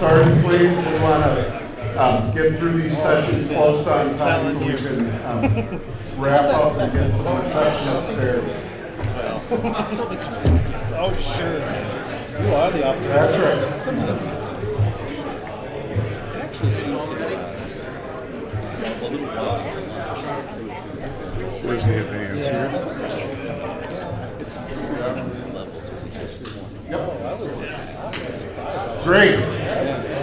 started, please. We want to get through these sessions close on time so we can wrap up and get to the reception upstairs. Oh, sure. You are the operator. That's right. It actually seems to be a little while. Where's the advance here? It's 7 levels. Great.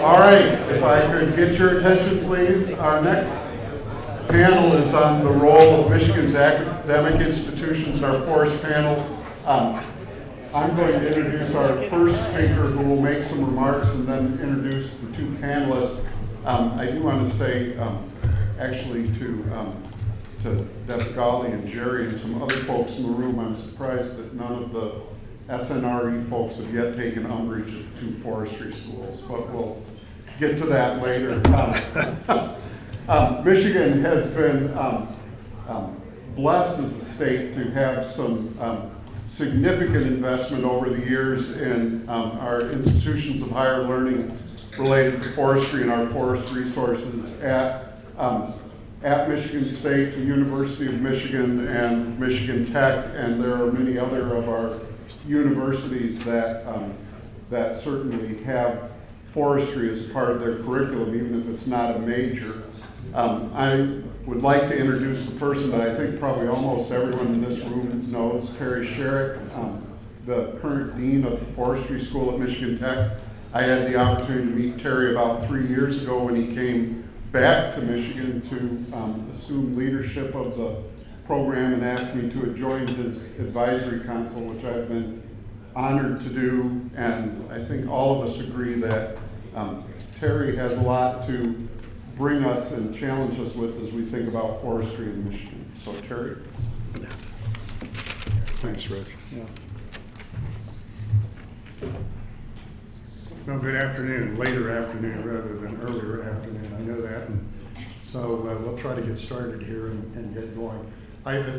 All right. If I could get your attention, please. Our next panel is on the role of Michigan's academic institutions, our forest panel. I'm going to introduce our first speaker who will make some remarks and then introduce the two panelists. I do want to say, actually, to Deb Golly and Jerry and some other folks in the room, I'm surprised that none of the SNRE folks have yet taken umbrage at the two forestry schools, but we'll get to that later. Michigan has been blessed as a state to have some significant investment over the years in our institutions of higher learning related to forestry and our forest resources at Michigan State, the University of Michigan, and Michigan Tech, and there are many other of our universities that that certainly have forestry as a part of their curriculum, even if it's not a major. I would like to introduce the person that I think probably almost everyone in this room knows, Terry Sherrick, the current dean of the forestry school at Michigan Tech. I had the opportunity to meet Terry about 3 years ago when he came back to Michigan to assume leadership of the program and asked me to join his advisory council, which I've been honored to do. And I think all of us agree that Terry has a lot to bring us and challenge us with as we think about forestry in Michigan. So Terry. Thanks, Rick. Yeah. Well, good afternoon, later afternoon rather than earlier afternoon. I know that. And so we'll try to get started here and get going.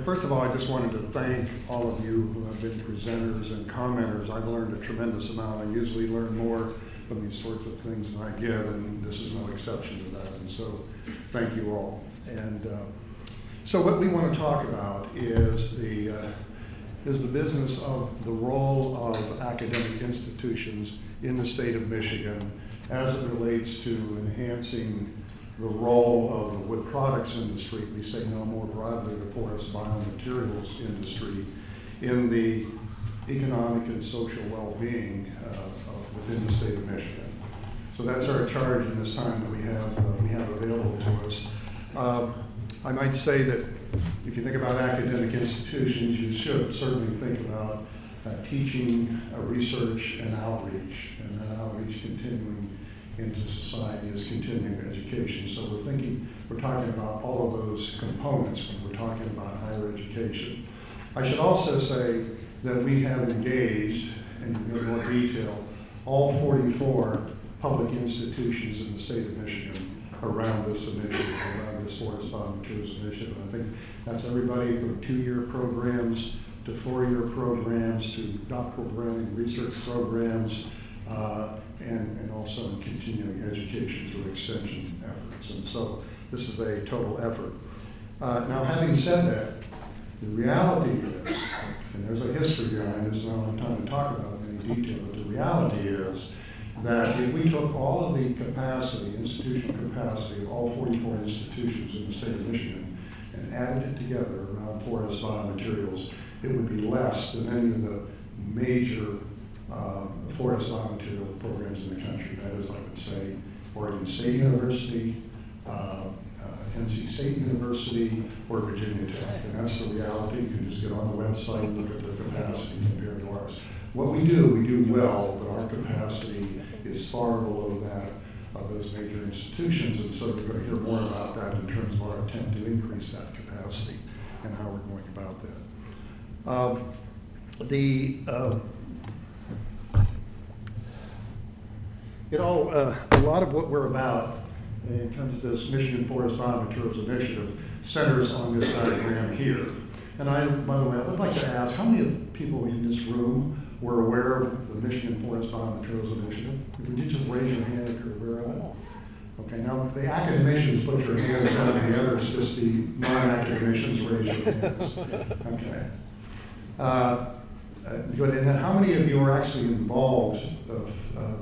First of all, I just wanted to thank all of you who have been presenters and commenters. I've learned a tremendous amount. I usually learn more from these sorts of things than I give, and this is no exception to that. And so thank you all. And so what we want to talk about is the business of the role of academic institutions in the state of Michigan as it relates to enhancing the role of the wood products industry, we say no more broadly the forest biomaterials industry, in the economic and social well-being within the state of Michigan. So that's our charge in this time that we have available to us. I might say that if you think about academic institutions, you should certainly think about teaching, research, and outreach, and that outreach continuing into society as continuing education. So we're talking about all of those components when we're talking about higher education. I should also say that we have engaged, in more detail, all 44 public institutions in the state of Michigan around this initiative, around this forest biomaterials initiative. I think that's everybody from 2-year programs to 4-year programs to doctoral granting research programs, and also in continuing education through extension efforts. And so this is a total effort. Now, having said that, the reality is, and there's a history behind this, and I don't have time to talk about it in any detail, but the reality is that if we took all of the capacity, institutional capacity of all 44 institutions in the state of Michigan and added it together around forest biomaterials, it would be less than any of the major forest biomaterial programs in the country. That is, I would say, Oregon State University, NC State University, or Virginia Tech. And that's the reality. You can just get on the website and look at their capacity compared to ours. What we do well, but our capacity is far below that of those major institutions. And so we're going to hear more about that in terms of our attempt to increase that capacity and how we're going about that. A lot of what we're about in terms of this Michigan Forest Biomaterials Initiative centers on this diagram here. And by the way, I would like to ask, how many people in this room were aware of the Michigan Forest Biomaterials Initiative. Would you just raise your hand if you're aware of it? Okay, now the academicians put your hands down, and the others, just the non-academicians, raise your hands. Okay. Good. And then how many of you are actually involved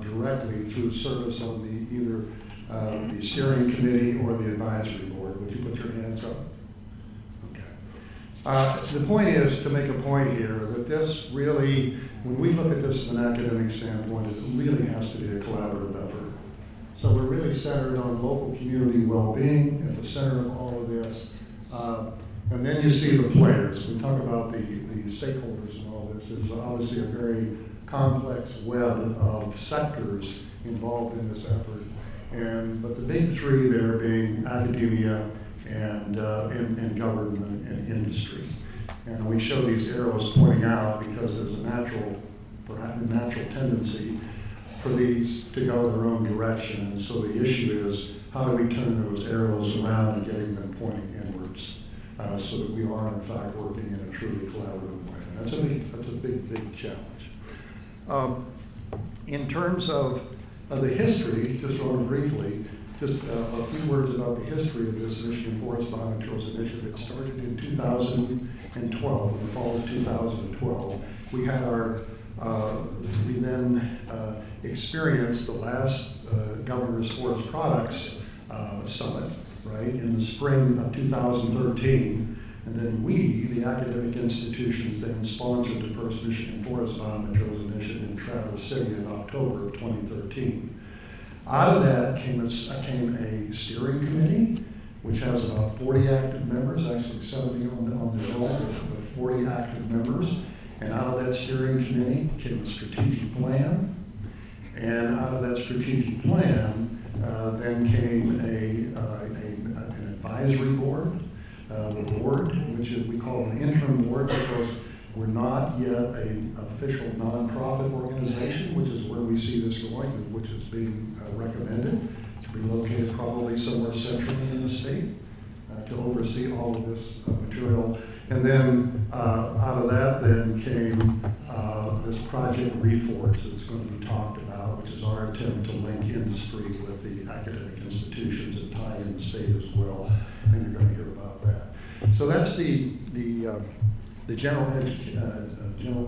directly through service on either the steering committee or the advisory board? Would you put your hands up? Okay. The point is to make a point here that this really, when we look at this from an academic standpoint, it really has to be a collaborative effort. So we're really centered on local community well-being at the center of all of this. And then you see the players. We talk about the stakeholders and all this. There's obviously a very complex web of sectors involved in this effort. But the big three there being academia and government and industry. And we show these arrows pointing out because there's perhaps a natural tendency for these to go their own direction. And so the issue is, how do we turn those arrows around and getting them pointing inwards so that we are in fact working in a truly collaborative way. And that's a big challenge. In terms of the history, just really briefly, just a few words about the history of this Michigan Forest Biomaterials Initiative. It started in 2012, in the fall of 2012. We had we then experienced the last Governor's Forest Products Summit, right, in the spring of 2013. And then we, the academic institutions, then sponsored the first Michigan Forest Biomaterials Initiative in Traverse City in October of 2013. Out of that came a steering committee, which has about 40 active members, actually 70 on the roll, but 40 active members. And out of that steering committee came a strategic plan. And out of that strategic plan then came an advisory board, the board, which we call an interim board because we're not yet an official nonprofit organization, which is where we see this going, which is being recommended to be located probably somewhere centrally in the state to oversee all of this material. And then out of that then came this project Reforge that's going to be talked about, which is our attempt to link industry with the academic institutions and tie in the state as well. And you're going to hear about that. So that's the general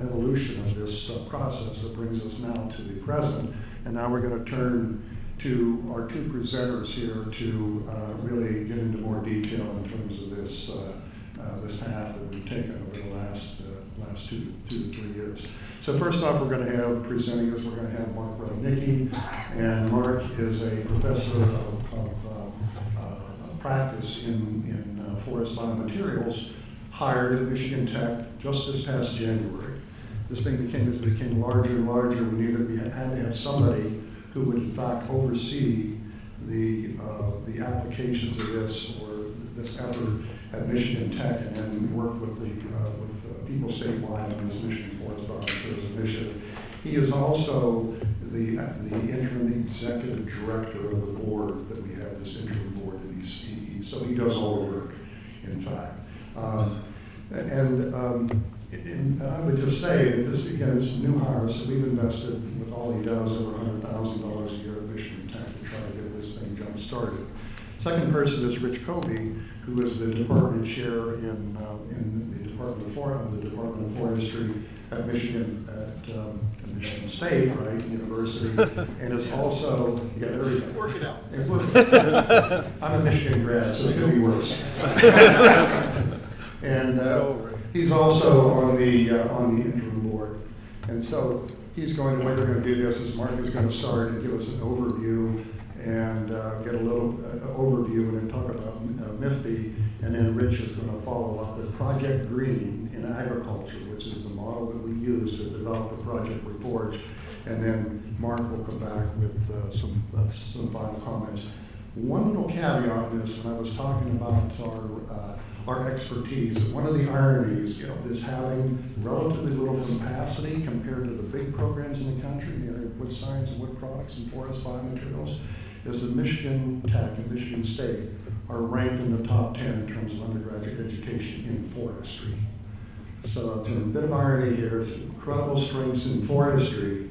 evolution of this process that brings us now to the present. And now we're going to turn to our two presenters here to really get into more detail in terms of this this path that we've taken over the last 2 to 3 years. So first off, we're going to have presenting us, we're going to have Mark Rudnicki, and Mark is a professor of practice in forest biomaterials, hired at Michigan Tech just this past January. This thing became larger and larger. We had to have somebody who would in fact oversee the applications of this or this effort at Michigan Tech, and then work with people statewide on this Michigan Forest Biomaterials Initiative. He is also the interim executive director of the board that we have, this interim board, and so he does all the work, in fact. And I would just say that this, again, is a new hire, so we've invested, with all he does, over $100,000 a year at Michigan Tech to try to get this thing jump-started. Second person is Rich Kobe, who is the department chair in the Department of Forestry at Michigan State, right, University, and is also, yeah, there we go. Work it out. I'm a Michigan grad, so it could be worse. And he's also on the interim board. And so he's going to, the way we're going to do this is Mark is going to start and give us an overview and get a little overview and then talk about MIFB, and then Rich is going to follow up with Project Green in agriculture, which is the model that we use to develop the Project Reforge, and then Mark will come back with some final comments. One little caveat is when I was talking about our expertise, one of the ironies is having relatively little capacity compared to the big programs in the country in the area of wood science and wood products and forest biomaterials, is that Michigan Tech and Michigan State are ranked in the top 10 in terms of undergraduate education in forestry. So it's a bit of irony here, it's incredible strengths in forestry,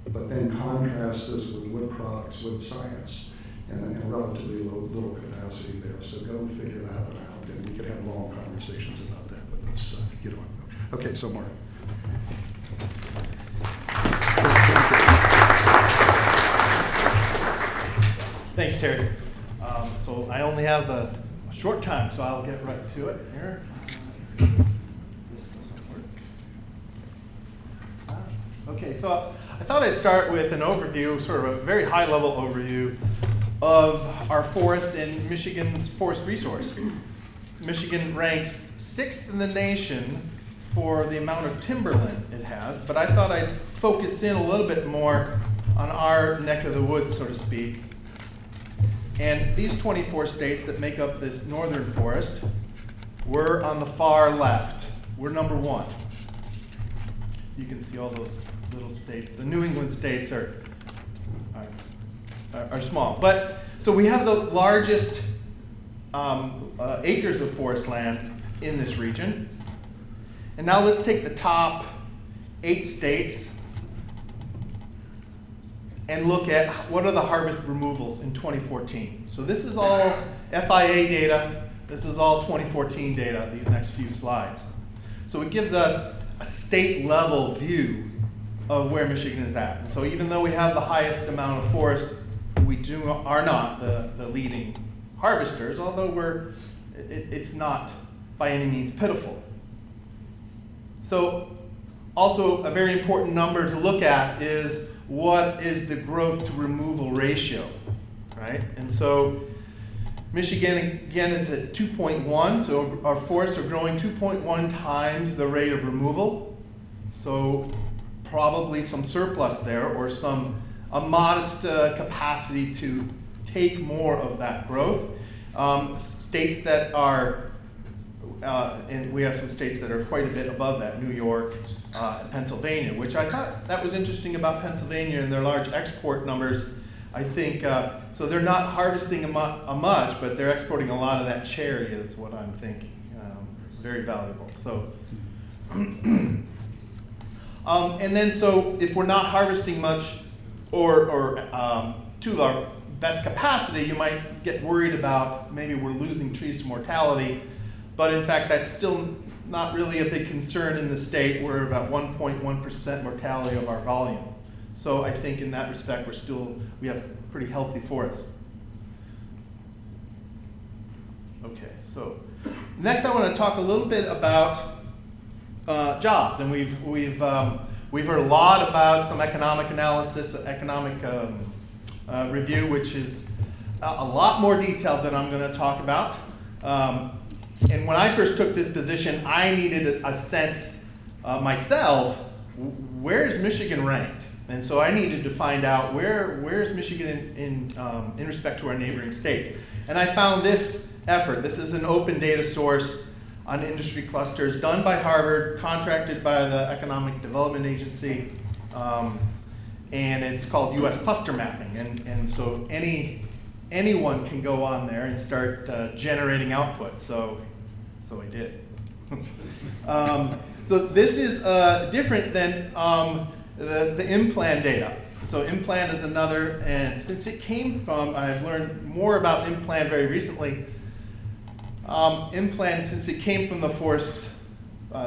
but then contrast this with wood products, wood science, and relatively little capacity there. So go figure that one out, and we could have long conversations about that, but let's get on. Okay, so Mark. Thanks, Terry. So I only have a short time, so I'll get right to it here. This doesn't work. Okay, so I thought I'd start with an overview, sort of a very high-level overview of our forest and Michigan's forest resource. Michigan ranks 6th in the nation for the amount of timberland it has, but I thought I'd focus in a little bit more on our neck of the woods, so to speak. And these 24 states that make up this northern forest, we're on the far left. We're number 1. You can see all those little states. The New England states are small. But so we have the largest acres of forest land in this region. And now let's take the top 8 states and look at what are the harvest removals in 2014. So this is all FIA data. This is all 2014 data, these next few slides. So it gives us a state level view of where Michigan is at. And so even though we have the highest amount of forest, we are not the leading harvesters, although it's not by any means pitiful. So also a very important number to look at is what is the growth to removal ratio, right? And so Michigan, again, is at 2.1, so our forests are growing 2.1 times the rate of removal. So probably some surplus there, or a modest capacity to take more of that growth. States that are, and we have some states that are quite a bit above that, New York and Pennsylvania, which I thought that was interesting about Pennsylvania and their large export numbers. I think, so they're not harvesting a much, but they're exporting a lot of that cherry is what I'm thinking. Very valuable. So, and then so if we're not harvesting much or to our best capacity, you might get worried about maybe we're losing trees to mortality. But in fact, that's still not really a big concern in the state. We're about 1.1% mortality of our volume. So I think in that respect, we have pretty healthy forests. Okay, so next I want to talk a little bit about jobs. And we've heard a lot about some economic analysis, economic review, which is a lot more detailed than I'm going to talk about. And when I first took this position, I needed a sense myself, where is Michigan ranked? And so I needed to find out where is Michigan in respect to our neighboring states. And I found this effort. This is an open data source on industry clusters done by Harvard, contracted by the Economic Development Agency, and it's called US Cluster Mapping. And so anyone can go on there and start generating output. So I did. So this is different than the Implan data. So Implan is another, and since it came from, I've learned more about Implan very recently. Implan, since it came from the forest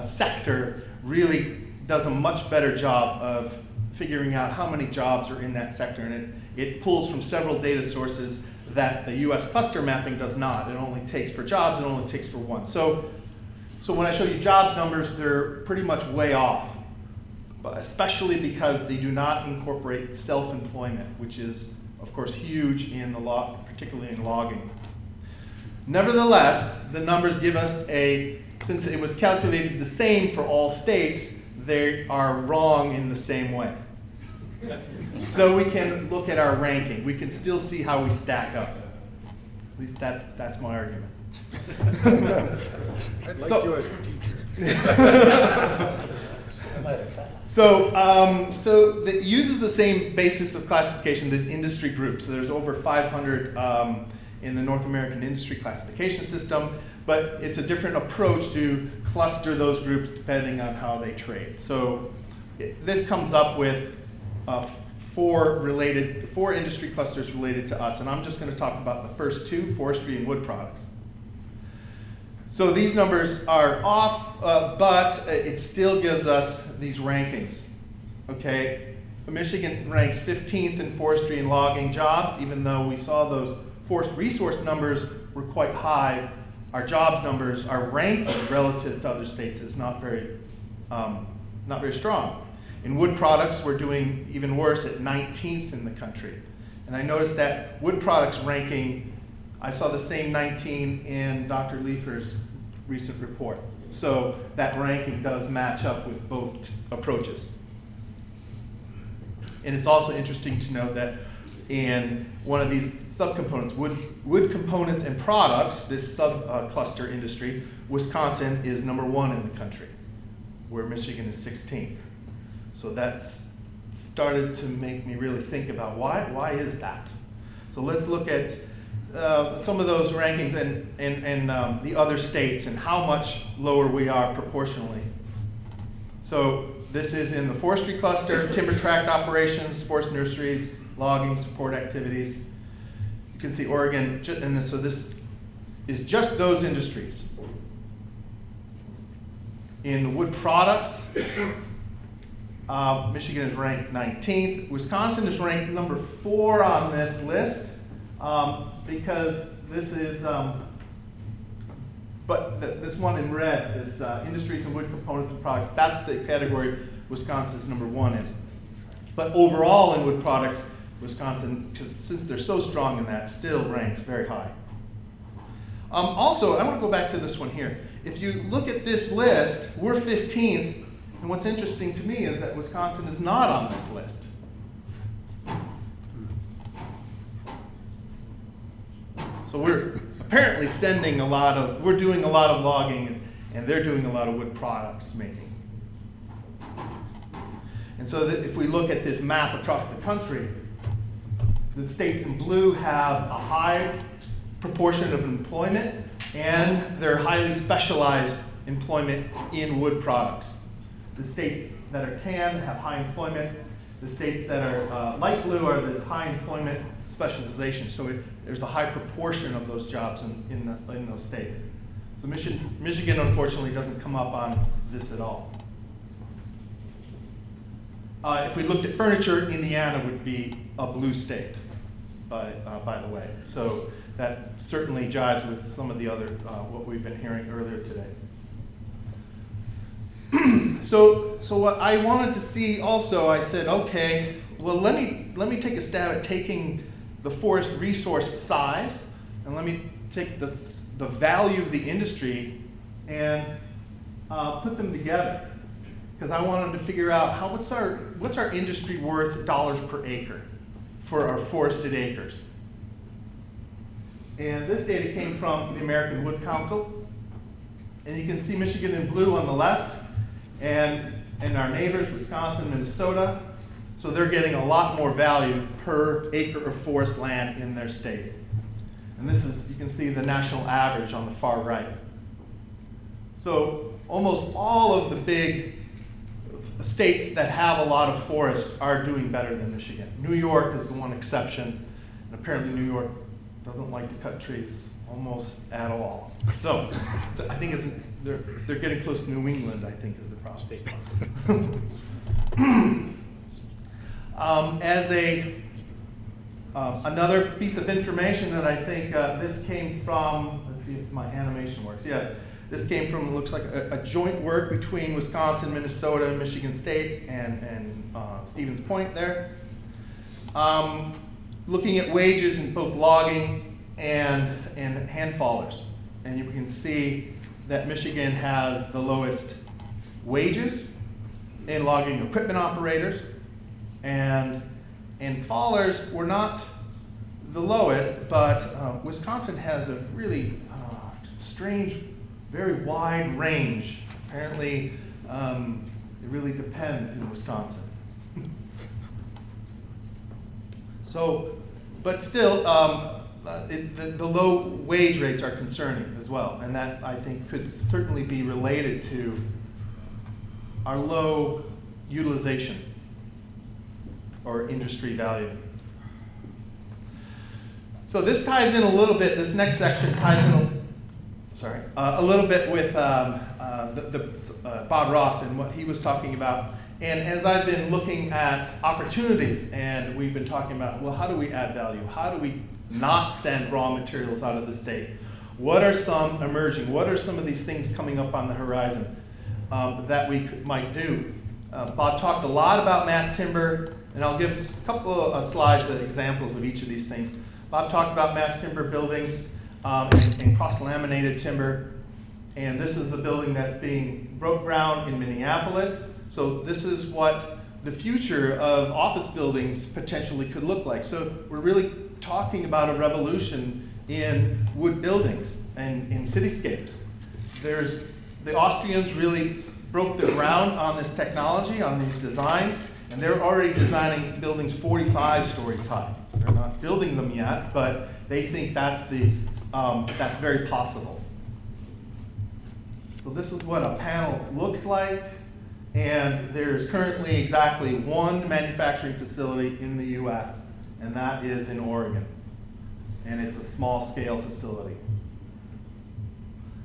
sector, really does a much better job of figuring out how many jobs are in that sector, and it pulls from several data sources that the US cluster mapping does not. It only takes for jobs, it only takes for one. So when I show you jobs numbers, they're pretty much way off, but especially because they do not incorporate self-employment, which is, of course, huge in particularly in logging. Nevertheless, the numbers give us since it was calculated the same for all states, they are wrong in the same way. So we can look at our ranking. We can still see how we stack up. At least that's my argument. I'd like you as a teacher. So it uses the same basis of classification, this industry group. So there's over 500 in the North American Industry Classification System, but it's a different approach to cluster those groups depending on how they trade. So this comes up with four industry clusters related to us, and I'm just going to talk about the first two, forestry and wood products. So these numbers are off, but it still gives us these rankings, okay? Michigan ranks 15th in forestry and logging jobs. Even though we saw those forest resource numbers were quite high, our jobs numbers, our ranking relative to other states is not very strong. In wood products, we're doing even worse at 19th in the country. And I noticed that wood products ranking, I saw the same 19 in Dr. Leifer's recent report. So that ranking does match up with both approaches. And it's also interesting to note that in one of these subcomponents, wood components and products, this sub-cluster industry, Wisconsin is #1 in the country, where Michigan is 16th. So that's started to make me really think about why is that? So let's look at some of those rankings and the other states and how much lower we are proportionally. So this is in the forestry cluster, timber tract operations, forest nurseries, logging, support activities. You can see Oregon, and so this is just those industries. In wood products, Michigan is ranked 19th. Wisconsin is ranked #4 on this list because this is, this one in red is industries and wood components and products. That's the category Wisconsin is #1 in. But overall in wood products, Wisconsin, since they're so strong in that, still ranks very high. Also, I want to go back to this one here. If you look at this list, we're 15th, and what's interesting to me is that Wisconsin is not on this list. So we're apparently we're doing a lot of logging, and they're doing a lot of wood products making. And so that if we look at this map across the country, the states in blue have a high proportion of employment, and they're highly specialized employment in wood products. The states that are tan have high employment. The states that are light blue are this high employment specialization. So there's a high proportion of those jobs in those states. So Michigan, unfortunately, doesn't come up on this at all. If we looked at furniture, Indiana would be a blue state, by the way. So that certainly jives with some of the other, what we've been hearing earlier today. So what I wanted to see also, I said, okay, well, let me take a stab at taking the forest resource size, and let me take the value of the industry and put them together. Because I wanted to figure out what's our industry worth dollars per acre for our forested acres. And this data came from the American Wood Council. And you can see Michigan in blue on the left, and our neighbors, Wisconsin, Minnesota. So they're getting a lot more value per acre of forest land in their states. And this is, you can see the national average on the far right. So almost all of the big states that have a lot of forest are doing better than Michigan. New York is the one exception, and apparently New York doesn't like to cut trees almost at all. So I think they're getting close to New England, I think, is the problem. As another piece of information that I think this came from, let's see if my animation works. Yes, this came from, it looks like a joint work between Wisconsin, Minnesota, and Michigan State, and Stevens Point there. Looking at wages in both logging and hand fallers. And you can see that Michigan has the lowest wages in logging equipment operators, and fallers were not the lowest, but Wisconsin has a really strange, very wide range. Apparently, it really depends in Wisconsin. So, but still, the low wage rates are concerning as well, and that I think could certainly be related to our low utilization or industry value. So this ties in a little bit, this next section ties in a little bit with Bob Ross and what he was talking about. And as I've been looking at opportunities, and we've been talking about, well, how do we add value? How do we not send raw materials out of the state? What are some emerging? What are some of these things coming up on the horizon that we might do? Bob talked a lot about mass timber, and I'll give just a couple of slides of examples of each of these things. Bob talked about mass timber buildings and cross-laminated timber, and this is the building that's being broke ground in Minneapolis. So this is what the future of office buildings potentially could look like. So we're really talking about a revolution in wood buildings and in cityscapes. The Austrians really broke the ground on this technology, on these designs, and they're already designing buildings 45 stories high. They're not building them yet, but they think that's very possible. So this is what a panel looks like, and there's currently exactly one manufacturing facility in the US, and that is in Oregon, and it's a small scale facility.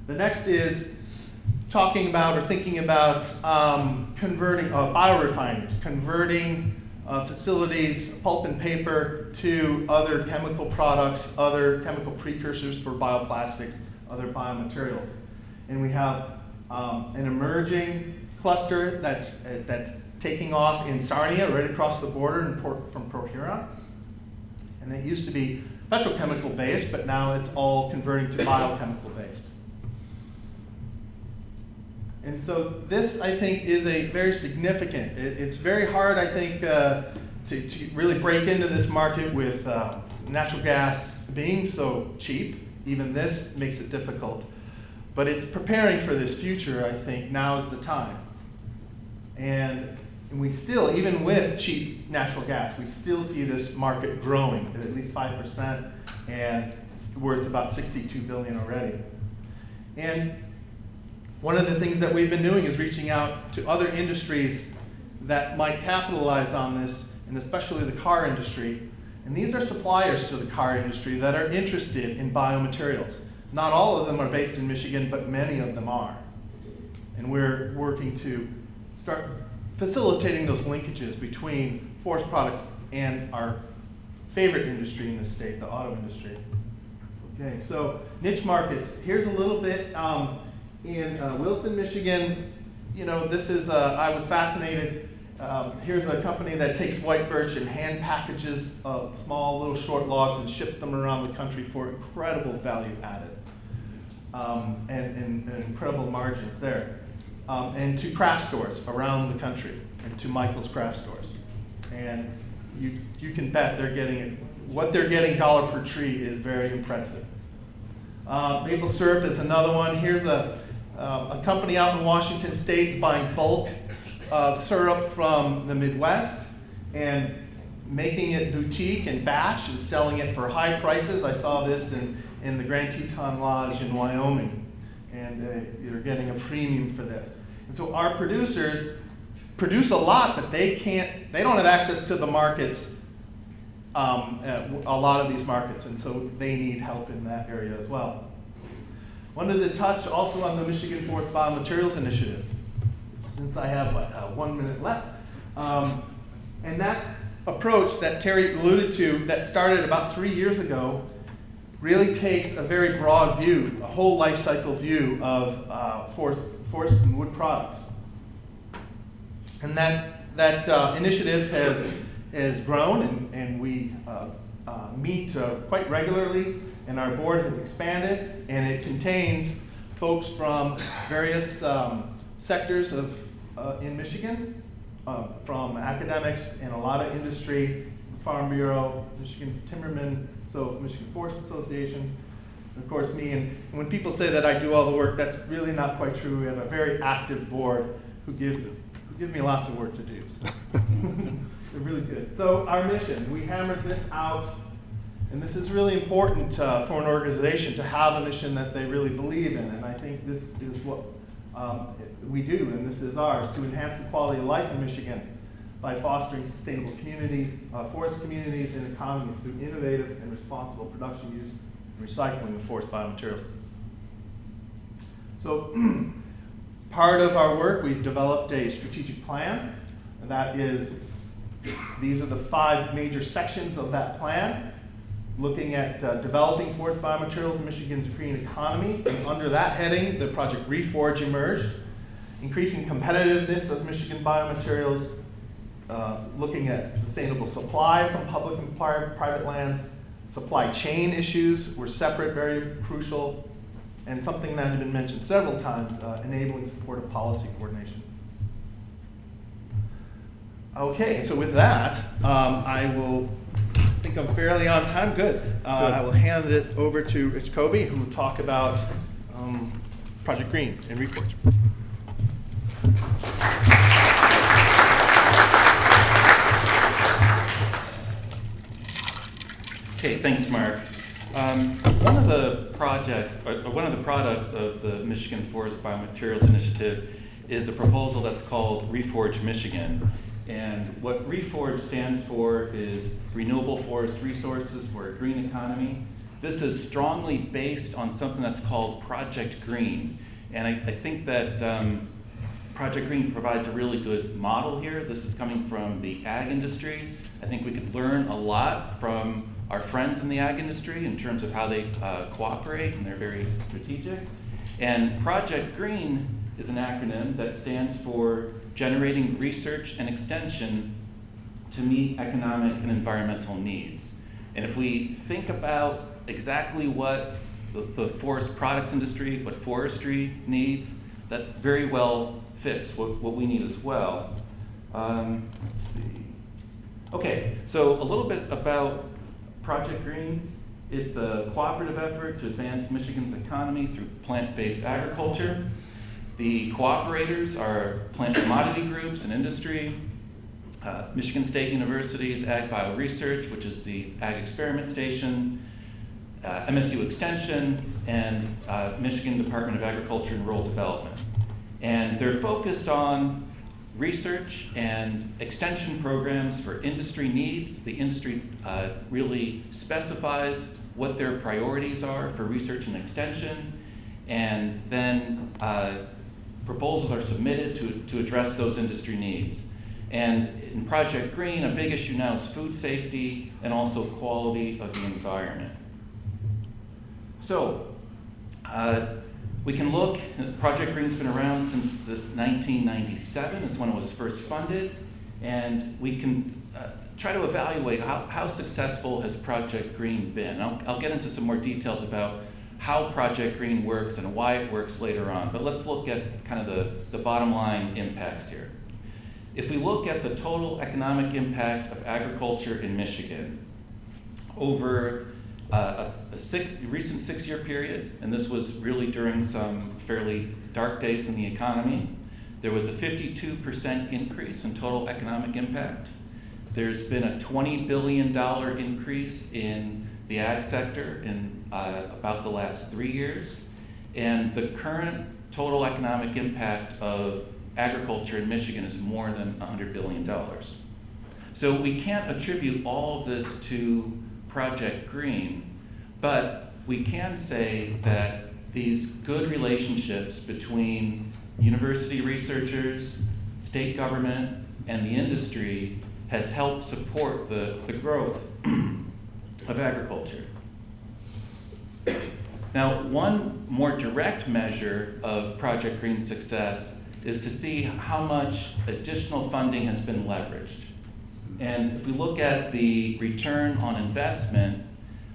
The next is talking about or thinking about converting biorefineries, converting facilities, pulp and paper, to other chemical products, other chemical precursors for bioplastics, other biomaterials. And we have an emerging cluster that's taking off in Sarnia, right across the border from Port Huron. And it used to be petrochemical based, but now it's all converting to biochemical based. And so this, I think, is a very significant, it's very hard, I think, to really break into this market with natural gas being so cheap. Even this makes it difficult. But it's preparing for this future, I think. Now is the time. And we still, even with cheap natural gas, we still see this market growing at least 5%, and it's worth about $62 billion already. And one of the things that we've been doing is reaching out to other industries that might capitalize on this, and especially the car industry. And these are suppliers to the car industry that are interested in biomaterials. Not all of them are based in Michigan, but many of them are. And we're working to start facilitating those linkages between forest products and our favorite industry in the state, the auto industry. Okay, so niche markets. Here's a little bit. In Wilson, Michigan, you know, this is, I was fascinated. Here's a company that takes white birch and hand packages small little short logs and ships them around the country for incredible value added and incredible margins there. And to craft stores around the country and to Michael's craft stores. And you can bet they're getting, what they're getting dollar per tree is very impressive. Maple syrup is another one. Here's a company out in Washington State buying bulk syrup from the Midwest and making it boutique and batch and selling it for high prices. I saw this in the Grand Teton Lodge in Wyoming, and they're getting a premium for this. And so our producers produce a lot, but they don't have access to the markets, a lot of these markets, and so they need help in that area as well. Wanted to touch also on the Michigan Forest Biomaterials Initiative, since I have 1 minute left. And that approach that Terry alluded to, that started about 3 years ago, really takes a very broad view, a whole life cycle view of forest and wood products. And that initiative has grown, and we meet quite regularly, and our board has expanded, and it contains folks from various sectors in Michigan, from academics and a lot of industry, Farm Bureau, Michigan Timbermen, so Michigan Forest Association, and of course me. And when people say that I do all the work, that's really not quite true. We have a very active board who give me lots of work to do. So they're really good. So our mission, we hammered this out And this is really important for an organization to have a mission that they really believe in. And I think this is what we do, and this is ours, to enhance the quality of life in Michigan by fostering sustainable communities, forest communities, and economies through innovative and responsible production, use, and recycling of forest biomaterials. So part of our work, we've developed a strategic plan. And that is, these are the 5 major sections of that plan, looking at developing forest biomaterials in Michigan's green economy. And under that heading, the project Reforge emerged, increasing competitiveness of Michigan biomaterials, looking at sustainable supply from public and private lands. Supply chain issues were separate, very crucial, and something that had been mentioned several times, enabling supportive policy coordination. Okay, so with that, I think I'm fairly on time. Good. I will hand it over to Rich Kobe, who will talk about Project Green and Reforge. Okay, thanks, Mark. One of the products of the Michigan Forest Biomaterials Initiative is a proposal that's called Reforge Michigan. And what Reforge stands for is Renewable Forest Resources for a Green Economy. This is strongly based on something that's called Project Green. And I think that Project Green provides a really good model here. This is coming from the ag industry. I think we could learn a lot from our friends in the ag industry in terms of how they cooperate, and they're very strategic. And Project Green is an acronym that stands for Generating Research and Extension to Meet Economic and Environmental Needs. And if we think about exactly what the forest products industry, what forestry needs, that very well fits what we need as well. Let's see. Okay, so a little bit about Project Green. It's a cooperative effort to advance Michigan's economy through plant-based agriculture. The cooperators are plant commodity groups and industry, Michigan State University's Ag Bio Research, which is the Ag Experiment Station, MSU Extension, and Michigan Department of Agriculture and Rural Development. And they're focused on research and extension programs for industry needs. The industry really specifies what their priorities are for research and extension, and then proposals are submitted to address those industry needs. And in Project Green, a big issue now is food safety and also quality of the environment. So we can look, Project Green's been around since 1997. It's when it was first funded. And we can try to evaluate how successful has Project Green been. I'll get into some more details about how Project Green works and why it works later on. But let's look at kind of the bottom line impacts here. If we look at the total economic impact of agriculture in Michigan over a recent 6-year period, and this was really during some fairly dark days in the economy, there was a 52% increase in total economic impact. There's been a $20 billion increase in the ag sector in about the last 3 years. And the current total economic impact of agriculture in Michigan is more than $100 billion. So we can't attribute all of this to Project Green, but we can say that these good relationships between university researchers, state government, and the industry has helped support the growth of agriculture. Now, one more direct measure of Project Green's success is to see how much additional funding has been leveraged. And if we look at the return on investment,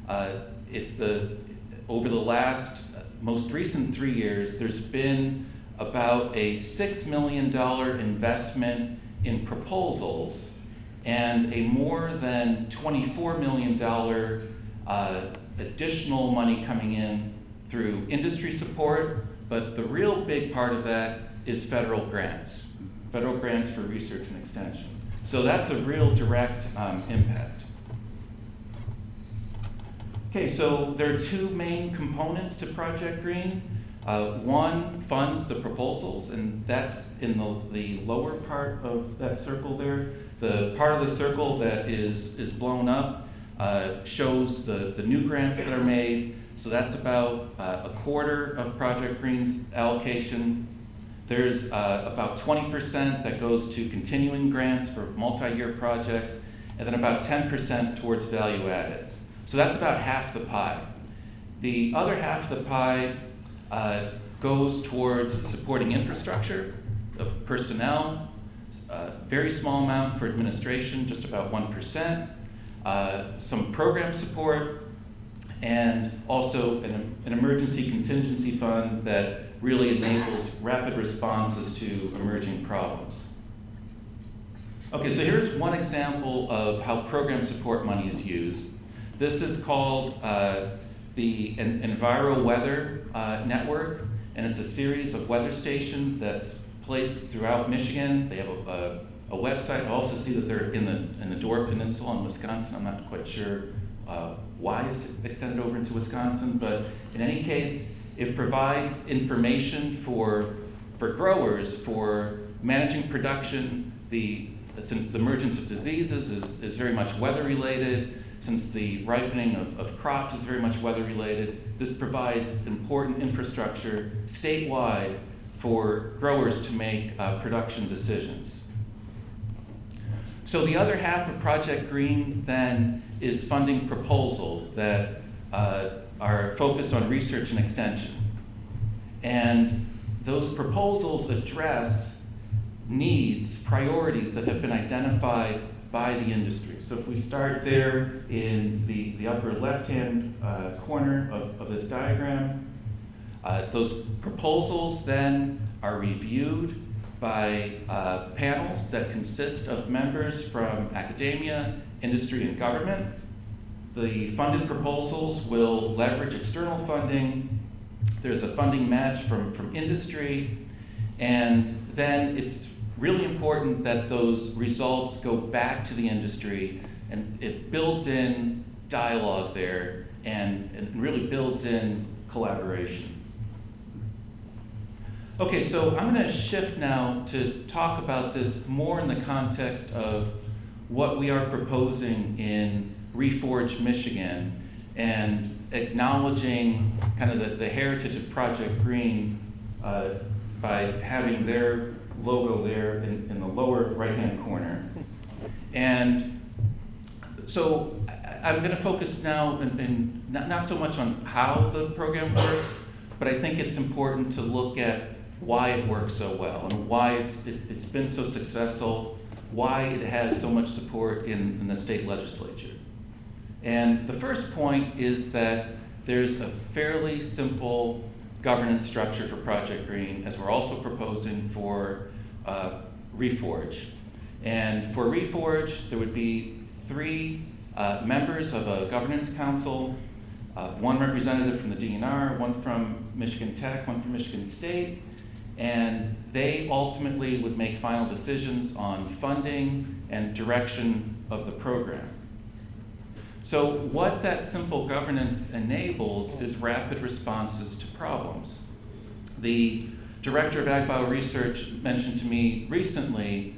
over the last most recent 3 years, there's been about a $6 million investment in proposals and a more than $24 million additional money coming in through industry support, but the real big part of that is federal grants for research and extension. So that's a real direct impact. Okay, so there are two main components to Project Green. One funds the proposals, and that's in the lower part of that circle there. The part of the circle that is blown up shows the new grants that are made. So that's about a quarter of Project Green's allocation. There's about 20% that goes to continuing grants for multi-year projects, and then about 10% towards value added. So that's about half the pie. The other half of the pie goes towards supporting infrastructure, personnel, very small amount for administration, just about 1%, some program support, and also an emergency contingency fund that really enables rapid responses to emerging problems. Okay, so here's one example of how program support money is used. This is called the Enviro Weather Network, and it's a series of weather stations that's placed throughout Michigan. They have a website. I also see that they're in the Door Peninsula in Wisconsin. I'm not quite sure why it's extended over into Wisconsin, but in any case, it provides information for growers for managing production. Since the emergence of diseases is very much weather related, since the ripening of crops is very much weather related, this provides important infrastructure statewide for growers to make production decisions. So the other half of Project Green then is funding proposals that are focused on research and extension. And those proposals address needs, priorities that have been identified by the industry. So if we start there in the upper left-hand corner of this diagram, those proposals then are reviewed by panels that consist of members from academia, industry, and government. The funded proposals will leverage external funding. There's a funding match from industry, and then it's really important that those results go back to the industry, and it builds in dialogue there and really builds in collaboration. Okay, so I'm going to shift now to talk about this more in the context of what we are proposing in Reforge, Michigan, and acknowledging kind of the heritage of Project Green by having their logo there in the lower right-hand corner. And so I'm going to focus now in not so much on how the program works, but I think it's important to look at why it works so well and why it's been so successful, why it has so much support in the state legislature. And the first point is that there's a fairly simple governance structure for Project Green, as we're also proposing for Reforge. And for Reforge, there would be 3 members of a governance council, 1 representative from the DNR, 1 from Michigan Tech, 1 from Michigan State, and they ultimately would make final decisions on funding and direction of the program. So what that simple governance enables is rapid responses to problems. The director of Ag Bio Research mentioned to me recently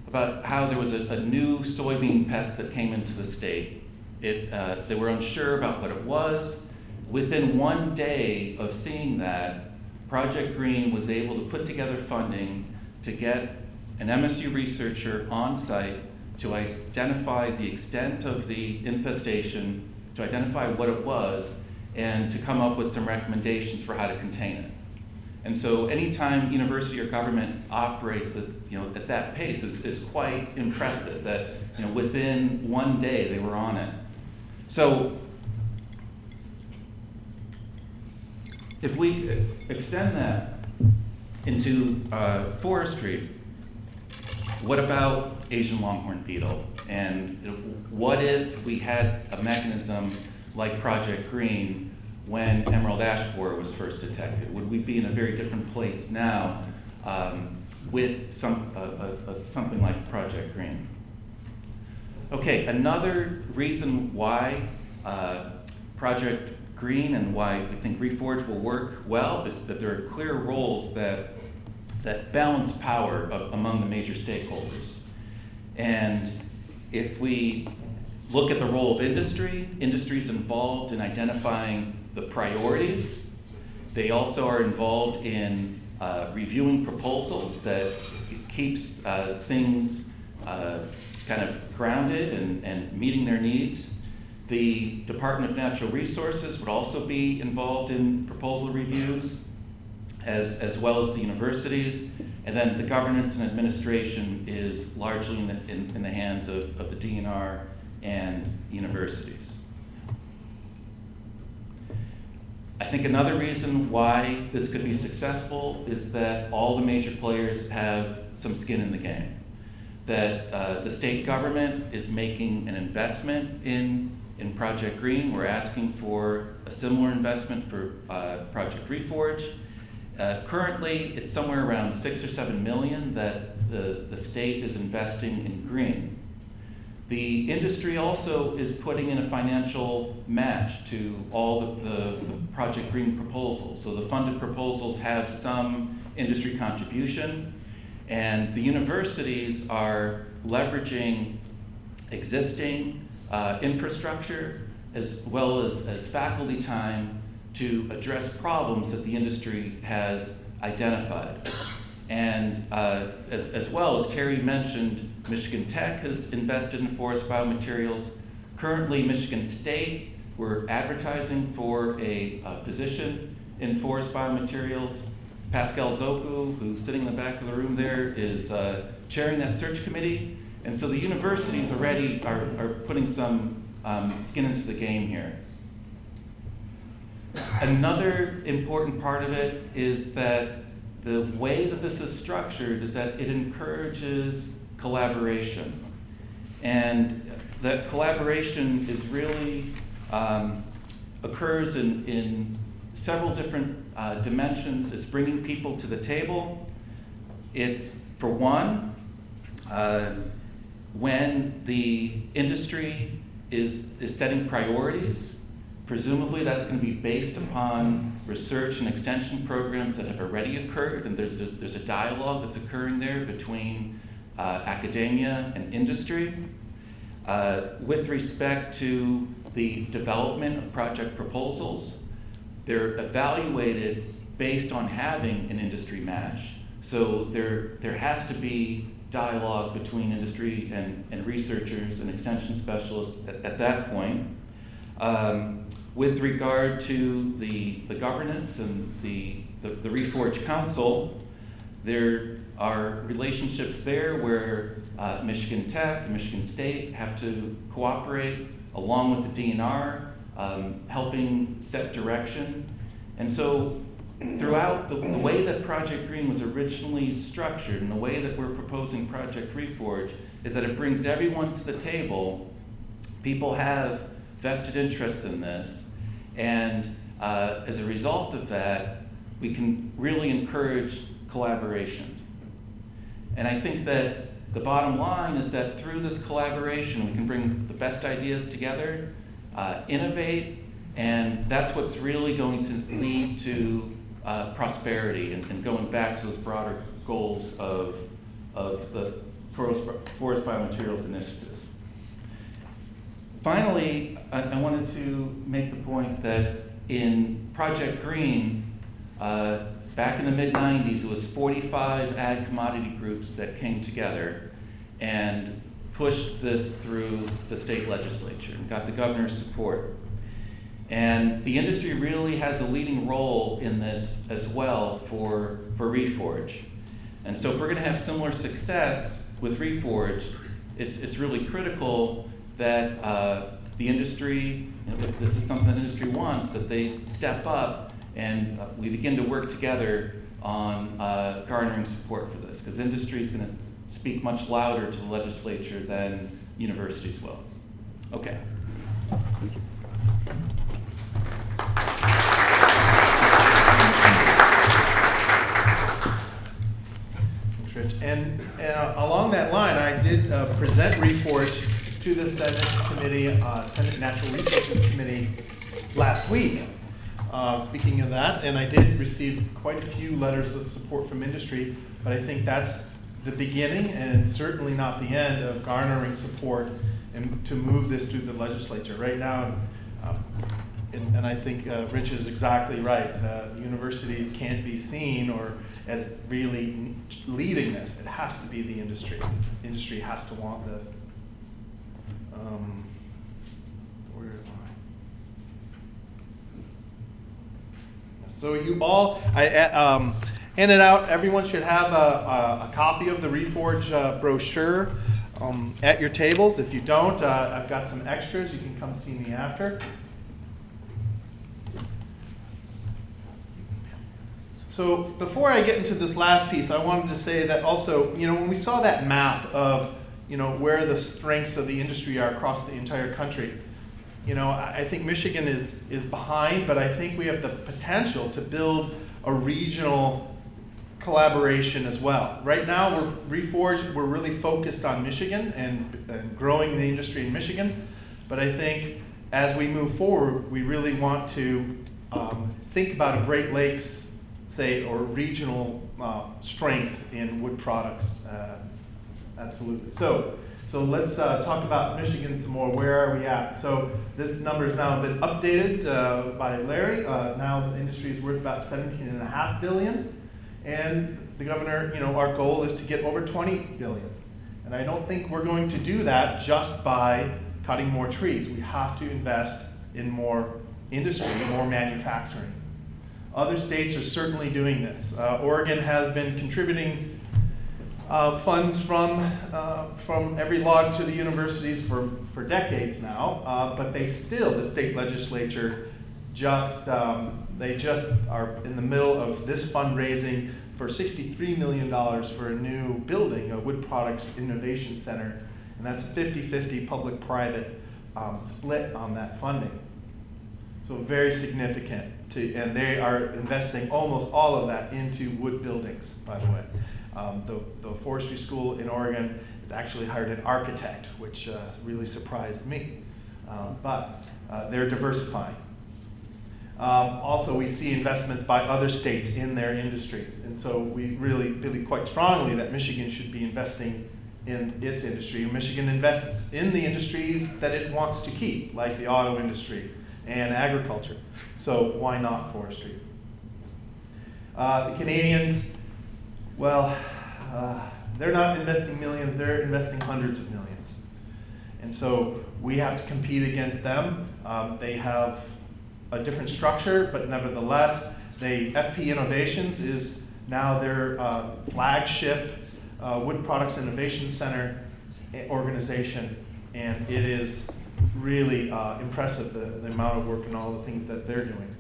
about how there was a new soybean pest that came into the state. They were unsure about what it was. Within 1 day of seeing that, Project Green was able to put together funding to get an MSU researcher on site to identify the extent of the infestation, to identify what it was, and to come up with some recommendations for how to contain it. And so anytime university or government operates at that pace is quite impressive that within 1 day they were on it. So if we extend that into forestry, what about Asian Longhorn beetle? And what if we had a mechanism like Project Green when emerald ash borer was first detected? Would we be in a very different place now with something like Project Green? Okay, another reason why Project Green and why we think Reforge will work well is that there are clear roles that balance power among the major stakeholders. And if we look at the role of industry, industry is involved in identifying the priorities. They also are involved in reviewing proposals that keeps things kind of grounded and meeting their needs. The Department of Natural Resources would also be involved in proposal reviews, as well as the universities. And then the governance and administration is largely in the hands of the DNR and universities. I think another reason why this could be successful is that all the major players have some skin in the game. That the state government is making an investment in Project Green. We're asking for a similar investment for Project Reforge. Currently, it's somewhere around 6 or 7 million that the state is investing in green. The industry also is putting in a financial match to all the Project Green proposals. So the funded proposals have some industry contribution, and the universities are leveraging existing infrastructure as well as faculty time to address problems that the industry has identified. And as well as Terry mentioned, Michigan Tech has invested in forest biomaterials. Currently, Michigan State, we're advertising for a position in forest biomaterials. Pascal Zoku, who's sitting in the back of the room there, is chairing that search committee. And so the universities already are putting some skin into the game here. Another important part of it is that the way that this is structured is that it encourages collaboration. And that collaboration is really occurs in several different dimensions. It's bringing people to the table. It's, for one, when the industry is setting priorities, presumably that's going to be based upon research and extension programs that have already occurred, and there's a dialogue that's occurring there between academia and industry. With respect to the development of project proposals, they're evaluated based on having an industry match. So there has to be dialogue between industry and researchers and extension specialists at that point. With regard to the governance and the Reforge Council, there are relationships there where Michigan Tech and Michigan State have to cooperate along with the DNR, helping set direction. And so throughout the way that Project Green was originally structured and the way that we're proposing Project Reforge is that it brings everyone to the table. People have vested interests in this, and as a result of that, we can really encourage collaboration. And I think that the bottom line is that through this collaboration, we can bring the best ideas together, innovate, and that's what's really going to lead to prosperity and going back to those broader goals of the Forest Biomaterials Initiatives. Finally, I wanted to make the point that in Project Green, back in the mid-90s, it was 45 ag commodity groups that came together and pushed this through the state legislature and got the governor's support. And the industry really has a leading role in this as well for Reforge. And so if we're going to have similar success with Reforge, it's really critical that the industry, if this is something that industry wants, that they step up and we begin to work together on garnering support for this, because industry is going to speak much louder to the legislature than universities will. Okay. And along that line, I did present Reforge to the Senate Committee, Senate Natural Resources Committee last week. Speaking of that, and I did receive quite a few letters of support from industry, but I think that's the beginning and certainly not the end of garnering support and to move this through the legislature. Right now, and I think Rich is exactly right. The universities can't be seen or as really leading this. It has to be the industry. Industry has to want this. Where am I? So you all, I handed out, everyone should have a copy of the Reforge brochure at your tables. If you don't, I've got some extras. You can come see me after. So before I get into this last piece, I wanted to say that also, when we saw that map of, where the strengths of the industry are across the entire country, I think Michigan is behind, but I think we have the potential to build a regional collaboration as well. Right now, we're really focused on Michigan and growing the industry in Michigan, but I think as we move forward, we really want to think about a Great Lakes, say, or regional strength in wood products. Absolutely. So let's talk about Michigan some more. Where are we at? So this number has now been updated by Larry. Now the industry is worth about $17.5 billion. And the governor, our goal is to get over $20 billion. And I don't think we're going to do that just by cutting more trees. We have to invest in more industry, more manufacturing. Other states are certainly doing this. Oregon has been contributing funds from every log to the universities for decades now, but the state legislature they just are in the middle of this fundraising for $63 million for a new building, a Wood Products Innovation Center, and that's a 50-50 public-private split on that funding. So very significant, and they are investing almost all of that into wood buildings, by the way. The forestry school in Oregon has actually hired an architect, which really surprised me, but they're diversifying. Also, we see investments by other states in their industries, and so we really believe quite strongly that Michigan should be investing in its industry. Michigan invests in the industries that it wants to keep, like the auto industry and agriculture. So why not forestry? The Canadians, well, they're not investing millions, they're investing hundreds of millions. And so we have to compete against them. They have a different structure, but nevertheless, FP Innovations is now their flagship Wood Products Innovation Center organization, and it is really impressive, the amount of work and all the things that they're doing.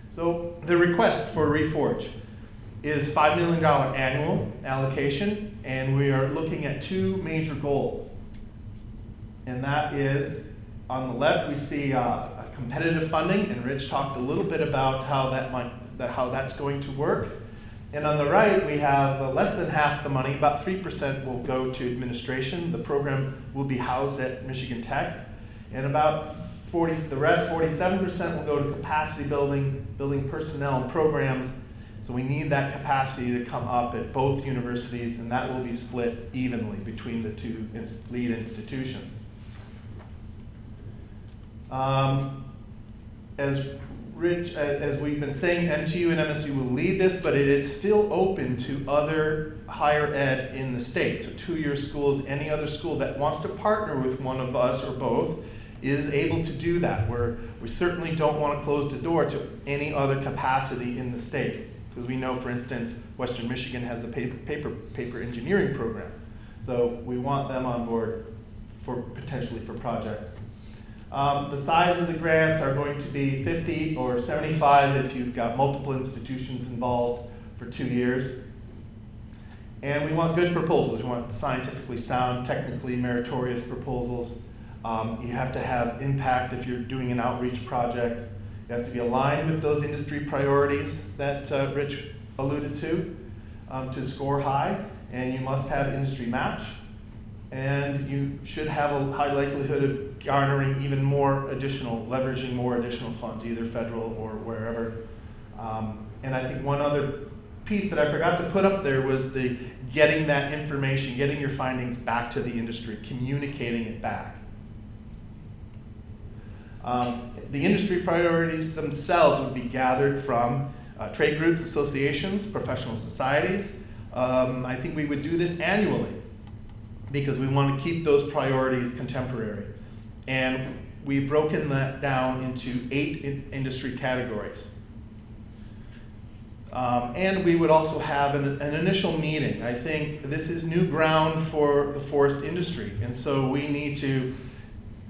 So the request for Reforge is $5 million annual allocation, and we are looking at two major goals. And that is, on the left, we see a competitive funding, and Rich talked a little bit about how that's going to work. And on the right, we have less than half the money, about 3% will go to administration. The program will be housed at Michigan Tech. And about the rest, 47%, will go to capacity building personnel and programs. So we need that capacity to come up at both universities, and that will be split evenly between the two lead institutions. As we've been saying, MTU and MSU will lead this, but it is still open to other higher ed in the state. So two-year schools, any other school that wants to partner with one of us or both is able to do that. We certainly don't want to close the door to any other capacity in the state, because we know, for instance, Western Michigan has a paper engineering program. So we want them on board potentially for projects. The size of the grants are going to be 50 or 75 if you've got multiple institutions involved for 2 years. And we want good proposals. We want scientifically sound, technically meritorious proposals. You have to have impact if you're doing an outreach project. You have to be aligned with those industry priorities that Rich alluded to score high. And you must have industry match. and you should have a high likelihood of garnering even more additional, leveraging more additional funds, either federal or wherever. And I think one other piece that I forgot to put up there was the getting that information, getting your findings back to the industry, communicating it back. The industry priorities themselves would be gathered from trade groups, associations, professional societies. I think we would do this annually because we want to keep those priorities contemporary. And we've broken that down into 8 industry categories. And we would also have an initial meeting. I think this is new ground for the forest industry, and so we need to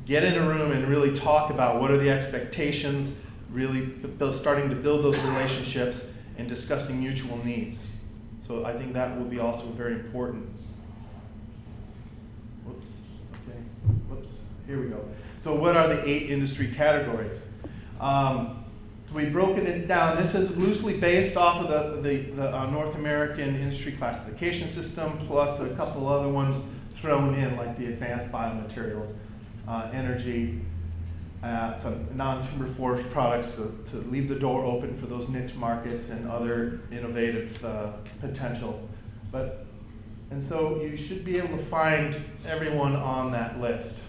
get in a room and really talk about what are the expectations, really starting to build those relationships and discussing mutual needs. So I think that will be also very important. Whoops, okay, whoops, here we go. So what are the 8 industry categories? We've broken it down. This is loosely based off of the North American industry classification system, plus a couple other ones thrown in, like the advanced biomaterials, energy, some non-timber forest products to leave the door open for those niche markets and other innovative potential. And so you should be able to find everyone on that list.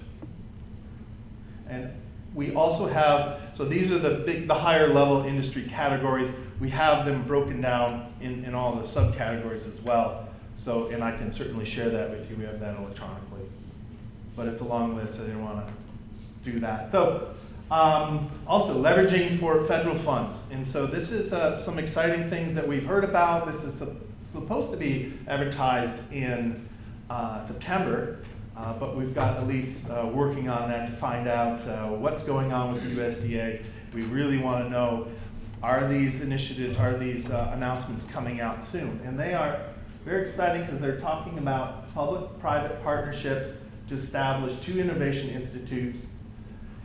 And we also have, so these are the higher level industry categories. We have them broken down in all the subcategories as well. So, and I can certainly share that with you. We have that electronically. But it's a long list, so I didn't want to do that. So, also leveraging for federal funds. And so this is some exciting things that we've heard about. This is supposed to be advertised in September. But we've got Elise working on that to find out what's going on with the USDA. We really want to know, are these initiatives, are these announcements coming out soon? And they are very exciting because they're talking about public-private partnerships to establish 2 innovation institutes.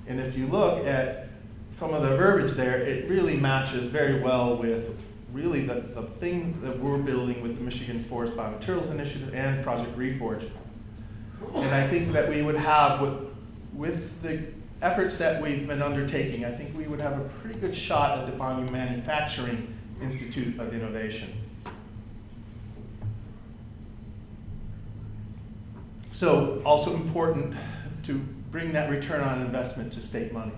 And if you look at some of the verbiage there, it really matches very well with really the thing that we're building with the Michigan Forest Biomaterials Initiative and Project Reforge. And I think that we would have, with the efforts that we've been undertaking, I think we would have a pretty good shot at the Biomanufacturing Institute of Innovation. So also important to bring that return on investment to state money.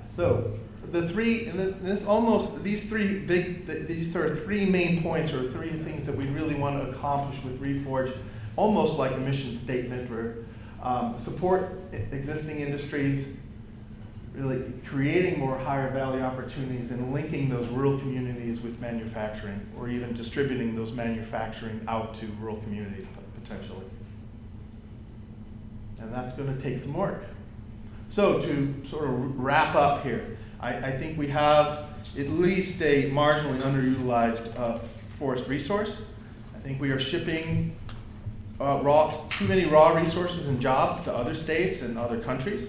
So the three, and this almost, these are 3 main points or 3 things that we really want to accomplish with Reforge, almost like a mission statement, where support existing industries, really creating more higher value opportunities and linking those rural communities with manufacturing, or even distributing those manufacturing out to rural communities potentially. And that's going to take some work. So to sort of wrap up here, I think we have at least a marginally underutilized forest resource. I think we are shipping too many raw resources and jobs to other states and other countries.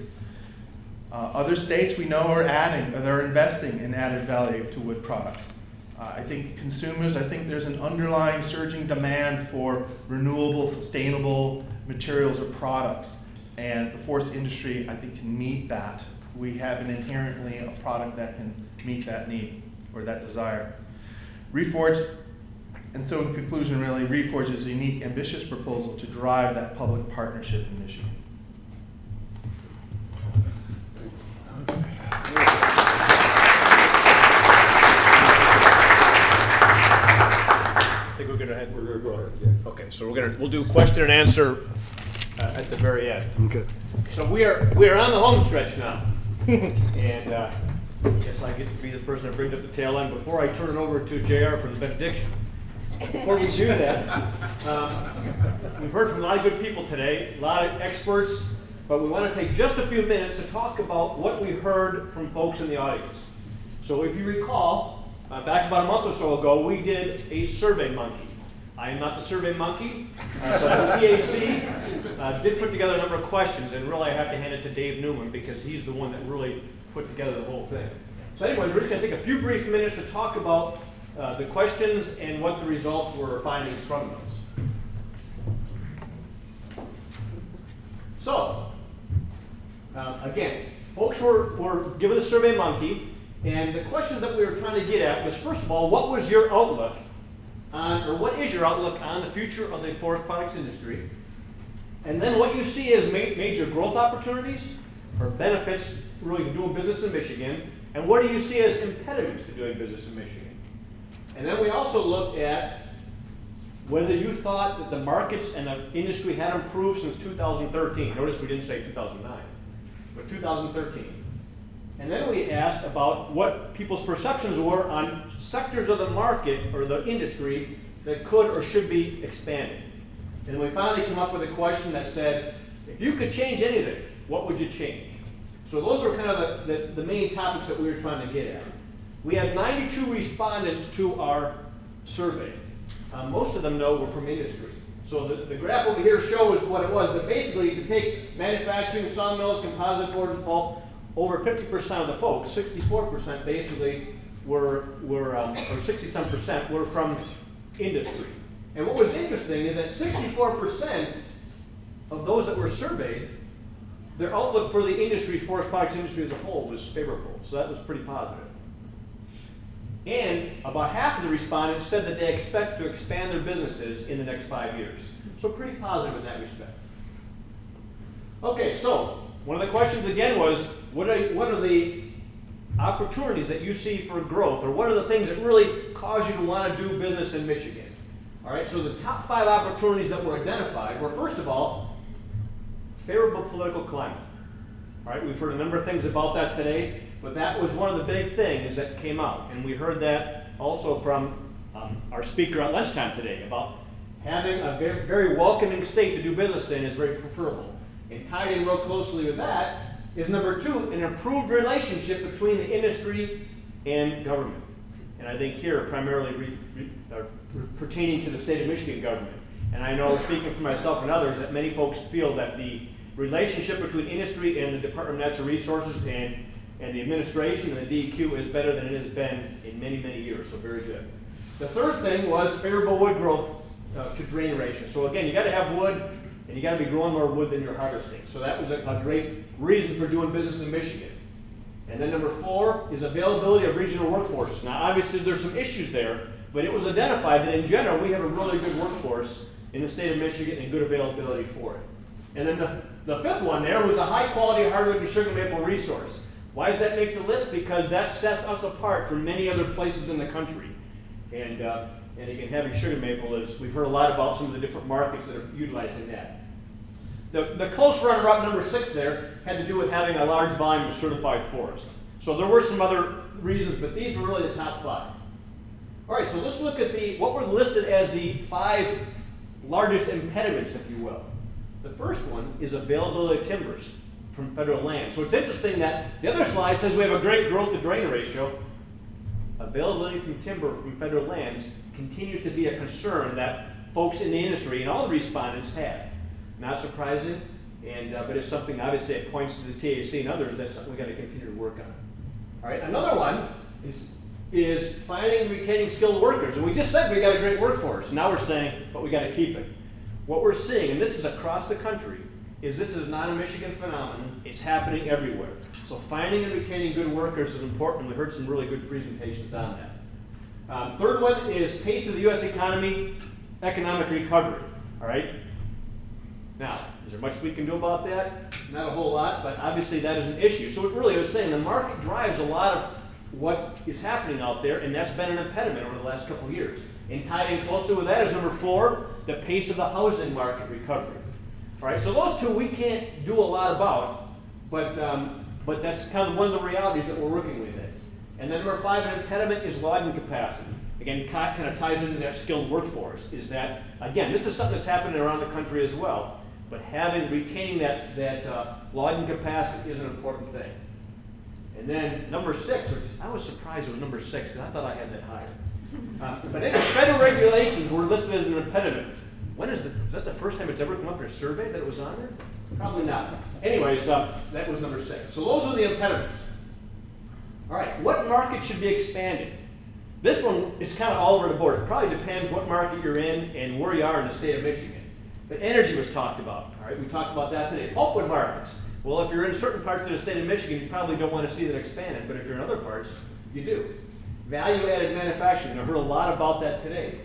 Other states we know are they're investing in added value to wood products. I think consumers, I think there's an underlying surging demand for renewable, sustainable materials or products. And the forest industry, I think, can meet that. We have inherently a product that can meet that need or that desire. Reforge, and so in conclusion, really, Reforge is a unique, ambitious proposal to drive that public partnership in Michigan. I think we're gonna head. We're gonna go ahead. Yeah. Okay, so we'll do question and answer at the very end. Okay. So we are on the home stretch now, and I guess I get to be the person that brings up the tail end before I turn it over to JR for the benediction. Before we do that, we've heard from a lot of good people today, a lot of experts, but we want to take just a few minutes to talk about what we heard from folks in the audience. So if you recall, back about a month or so ago, we did a Survey Monkey. I am not the Survey Monkey, but the TAC did put together a number of questions, and really I have to hand it to Dave Newman because he's the one that really put together the whole thing. So anyways, we're just going to take a few brief minutes to talk about the questions and what the results were, or findings from those. So, again, folks were given a Survey Monkey, and the question that we were trying to get at was, first of all, what was your outlook on, or what is your outlook on the future of the forest products industry? And then what you see as major growth opportunities or benefits really to doing business in Michigan, and what do you see as impediments to doing business in Michigan? And then we also looked at whether you thought that the markets and the industry had improved since 2013. Notice we didn't say 2009, but 2013. And then we asked about what people's perceptions were on sectors of the market or the industry that could or should be expanded. And we finally came up with a question that said, if you could change anything, what would you change? So those were kind of the main topics that we were trying to get at. We had 92 respondents to our survey. Most of them, though, were from industry. So the graph over here shows what it was, but basically you could take manufacturing, sawmills, composite board, and pulp. Over 50% of the folks, 64% basically or 60-some% were from industry. And what was interesting is that 64% of those that were surveyed, their outlook for the industry, forest products industry as a whole, was favorable. So that was pretty positive. And about half of the respondents said that they expect to expand their businesses in the next 5 years. So pretty positive in that respect. Okay, so one of the questions again was, what are the opportunities that you see for growth, or what are the things that really cause you to want to do business in Michigan? All right, so the top 5 opportunities that were identified were, first of all, favorable political climate. All right, we've heard a number of things about that today, but that was one of the big things that came out. And we heard that also from our speaker at lunchtime today about having a very, very welcoming state to do business in is very preferable. And tied in real closely with that is number 2, an improved relationship between the industry and government. And I think here primarily pertaining to the state of Michigan government. And I know, speaking for myself and others, that many folks feel that the relationship between industry and the Department of Natural Resources and the administration and the DEQ is better than it has been in many, many years, so very good. The third thing was favorable wood growth to drain ratio. So again, you got to have wood, and you got to be growing more wood than you're harvesting. So that was a great reason for doing business in Michigan. And then number 4 is availability of regional workforce. Now obviously there's some issues there, but it was identified that in general we have a really good workforce in the state of Michigan and good availability for it. And then the 5th one there was a high quality hardwood and sugar maple resource. Why does that make the list? Because that sets us apart from many other places in the country. And again, having sugar maple is, we've heard a lot about some of the different markets that are utilizing that. The close runner-up, number 6 there, had to do with having a large volume of certified forest. So there were some other reasons, but these were really the top 5. All right, so let's look at what were listed as the 5 largest impediments, if you will. The first one is availability of timbers from federal land. So it's interesting that the other slide says we have a great growth to drain ratio. Availability from timber from federal lands continues to be a concern that folks in the industry and all the respondents have. Not surprising, but it's something, obviously, it points to the TAC and others. That's something we've got to continue to work on. All right, another one is finding and retaining skilled workers. And we just said we got a great workforce. Now we're saying, but we got to keep it. What we're seeing, and this is across the country, is this is not a Michigan phenomenon. It's happening everywhere. So finding and retaining good workers is important. We heard some really good presentations on that. Third one is pace of the U.S. economy, economic recovery. All right. Now, is there much we can do about that? Not a whole lot, but obviously that is an issue. So it really is saying the market drives a lot of what is happening out there, and that's been an impediment over the last couple of years. And tied in closely with that is number 4, the pace of the housing market recovery. All right, so those 2 we can't do a lot about, but that's kind of one of the realities that we're working with it. And then number 5, an impediment is logging capacity. Again, kind of ties into that skilled workforce. Is that, again, this is something that's happening around the country as well. But retaining that logging capacity is an important thing. And then number 6, which I was surprised it was number 6 because I thought I had that higher. But in the federal regulations were listed as an impediment. Is that the first time it's ever come up in a survey that it was on there? Probably not. Anyways, that was number 6. So those are the impediments. All right, what market should be expanded? This one is kind of all over the board. It probably depends what market you're in and where you are in the state of Michigan. But energy was talked about, all right? We talked about that today. Pulpwood markets. Well, if you're in certain parts of the state of Michigan, you probably don't want to see that expanded, but if you're in other parts, you do. Value-added manufacturing, I heard a lot about that today,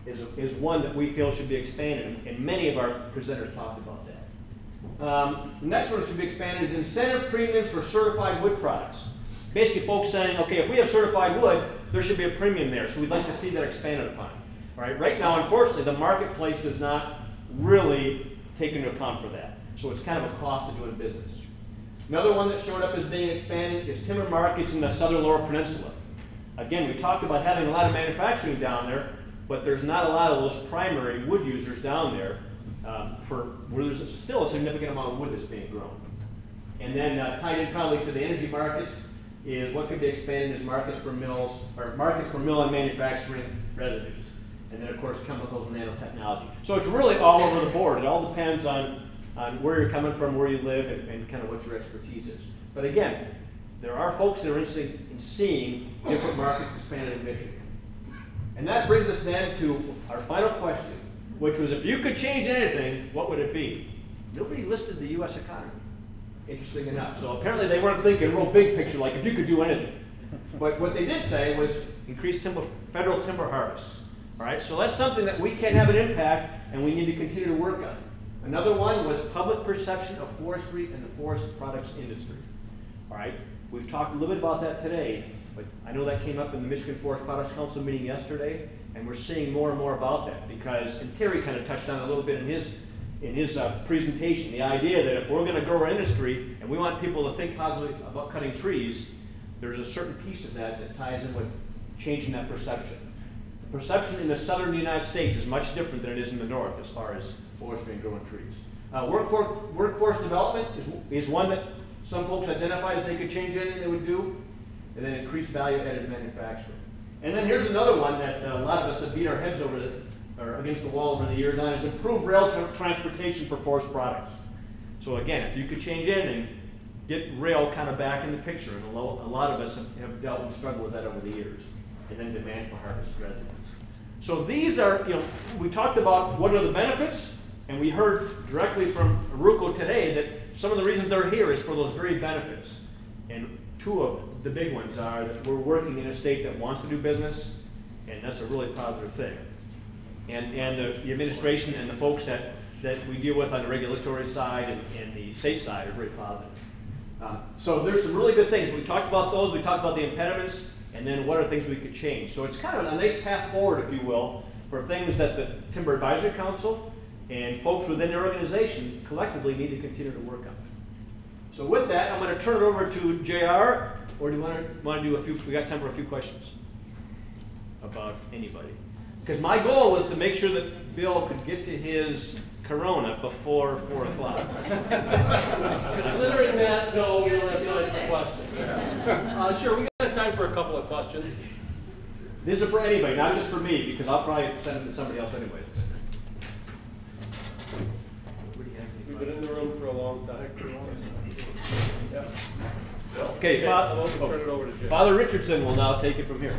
is one that we feel should be expanded, and many of our presenters talked about that. The next one that should be expanded is incentive premiums for certified wood products. Basically, folks saying, okay, if we have certified wood, there should be a premium there, so we'd like to see that expanded upon. All right, right now, unfortunately, the marketplace does not really take into account for that. So it's kind of a cost of doing business. Another one that showed up as being expanded is timber markets in the southern Lower Peninsula. Again, we talked about having a lot of manufacturing down there, but there's not a lot of those primary wood users down there where there's still a significant amount of wood that's being grown. And then tied in probably to the energy markets is what could be expanded as markets for mills, or markets for mill and manufacturing residues. And then of course chemicals and nanotechnology. So it's really all over the board. It all depends on where you're coming from, where you live, and kind of what your expertise is. But again, there are folks that are interested in seeing different markets expanded in Michigan. And that brings us then to our final question, which was if you could change anything, what would it be? Nobody listed the U.S. economy, interesting enough. So apparently they weren't thinking real big picture, like if you could do anything. But what they did say was increase federal timber harvests. All right, so that's something that we can have an impact, and we need to continue to work on. Another one was public perception of forestry and the forest products industry. All right, we've talked a little bit about that today, but I know that came up in the Michigan Forest Products Council meeting yesterday, and we're seeing more and more about that because, and Terry kind of touched on it a little bit in his presentation, the idea that if we're going to grow our industry and we want people to think positively about cutting trees, there's a certain piece of that that ties in with changing that perception. The perception in the southern United States is much different than it is in the north as far as forestry and growing trees. Workforce development is one that some folks identified that they could change anything they would do, and then increase value-added manufacturing. And then here's another one that a lot of us have beat our heads over or against the wall over the years on is improve rail transportation for forest products. So again, if you could change anything, get rail kind of back in the picture, and a lot of us have dealt and struggled with that over the years. And then demand for harvest residents. So these are, we talked about what are the benefits, and we heard directly from Aruco today that some of the reasons they're here is for those very benefits. And two of the big ones are that we're working in a state that wants to do business, and that's a really positive thing. And the administration and the folks that we deal with on the regulatory side and the state side are very positive. So there's some really good things. We talked about those, we talked about the impediments, and then what are things we could change. So it's kind of a nice path forward, if you will, for things that the Timber Advisory Council and folks within the organization collectively need to continue to work on. So with that, I'm going to turn it over to JR, or do you want to do a few, we got time for a few questions about anybody. Because my goal was to make sure that Bill could get to his Corona before 4 o'clock. Considering that, no, we don't have time for questions. Sure, we got time for a couple of questions. This is for anybody, not just for me, because I'll probably send it to somebody else anyway. We've been in the room for a long time. Yeah. Okay, I'll turn it over to Jim. Father Richardson will now take it from here.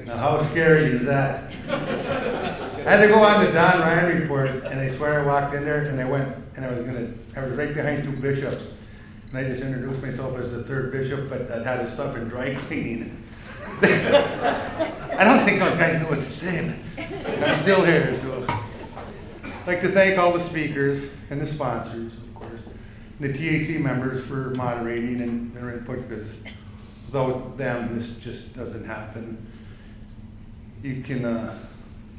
Now, how scary is that? I had to go on the Don Ryan report, and I swear I walked in there, and I went, and I was right behind 2 bishops, and I just introduced myself as the 3rd bishop, but that had his stuff in dry cleaning. I don't think those guys know what to say, but I'm still here, so. I'd like to thank all the speakers and the sponsors, of course, and the TAC members for moderating and their input, because without them, this just doesn't happen. You can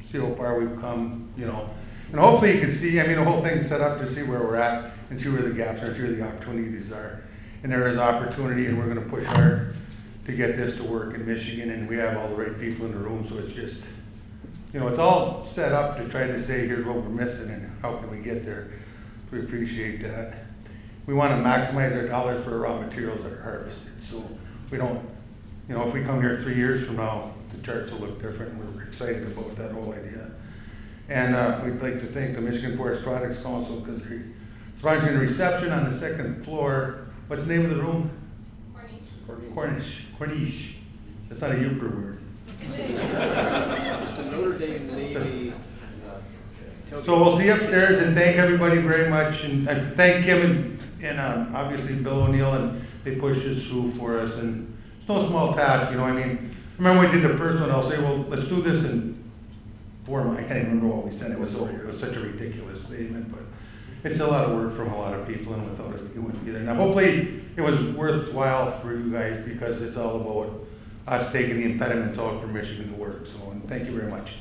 see how far we've come, and hopefully you can see, the whole thing's set up to see where we're at and see where the gaps are, see where the opportunities are. And there is opportunity, and we're going to push hard to get this to work in Michigan, and we have all the right people in the room, so it's just, it's all set up to try to say, here's what we're missing and how can we get there. We appreciate that. We want to maximize our dollars for raw materials that are harvested, so we don't, if we come here 3 years from now, the charts will look different, and we're excited about that whole idea. And we'd like to thank the Michigan Forest Products Council because they're sponsoring a reception on the 2nd floor. What's the name of the room? Corniche. Corniche. That's not a Yooper word. Notre Dame Navy. So we'll see you upstairs, and thank everybody very much, and thank Kim and obviously Bill O'Neill, and they pushed this through for us, and it's no small task, you know, I mean, remember when we did the first one, I'll say, well, let's do this in 4 months, I can't even remember what we said, it was such a ridiculous statement, but it's a lot of work from a lot of people, and without it, it wouldn't be there. Now, hopefully, it was worthwhile for you guys, because it's all about us taking the impediments out for Michigan to work, so, and thank you very much.